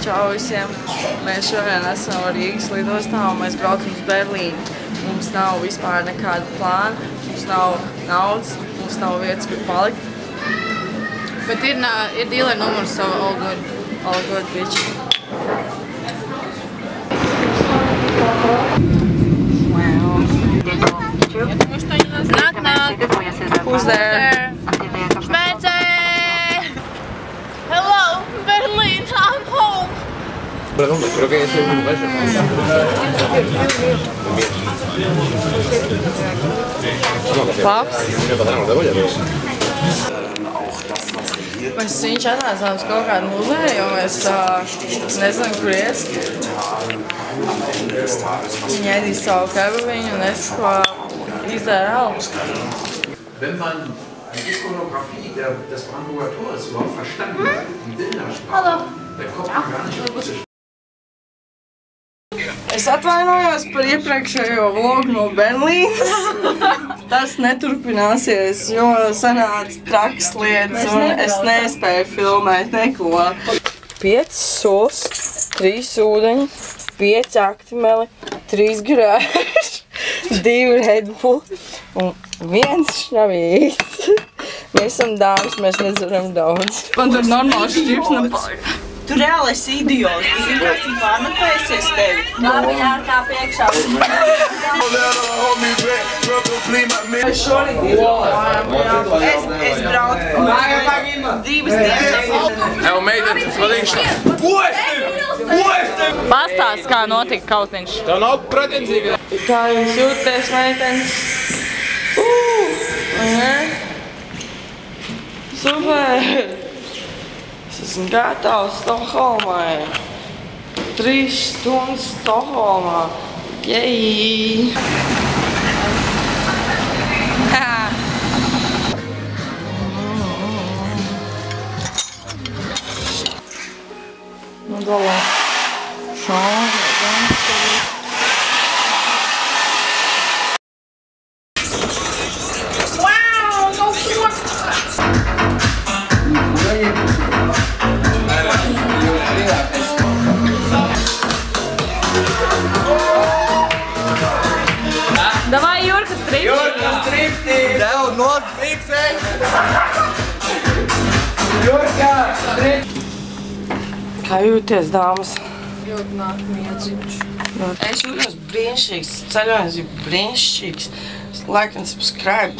Čau visiem! Mēs šodien esam Rīgas lidostā un mēs braucam uz Berlīnu. Mums nav vispār nekāda plāna, mums nav naudas, mums nav vietas, kur palikt. Bet ir dealer numurs, so all good. All good, bitch. Knock, knock. Who's there? Spencer! Hello, Berlin, I'm home. Creo que ese es un lugar. Paps? Viņš atnācām uz kaut kādu muzeju, jo mēs nezinām, kur iet. Viņi ēdīs savu kebabiņu un es izdzēru algu. Wenn man die Ikonografie des Brandenburger Tores überhaupt verstanden hat, die Bildersprache, dann kommt man gar nicht auf Russisch. Es atvainojos par iepriekšējo vlogu no Berlīnas. Tas neturpināsies, jo sanāca trakas lietas un es nespēju filmēt neko. 5 sulas, 3 ūdeņi, 5 aktimeli, 3 grēši, 2 Red Bull un 1 šņavīts. Mēs esam dāmas, mēs nedzeram daudz. Man tur normāls šķips nepalika. Tu reāli esi idiots. Tu zini, kā esmu pārmetējusies tevi. Labi, ārkā priekšā. Es šorīt Es braucu. 2 dienas. Evo, meitenes, vadīšana. Pastāst, kā notika kautiņš. Tev nav pretensīgi. Kā jūs jūtaties, meitenes? Super! Es esmu gatavs Stokholmai. 3 stundas Stokholmā. Jej! Nu, dalā. Šādi, Davai, Jurka, stripti! Jurka, stripti! Tev notiksēs! Jurka, stripti! Kā jūties, dāmas? Ļoti nākamie dzimuši. Es jūtos brīnišķīgs, ceļojums ir brīnišķīgs. Like and subscribe.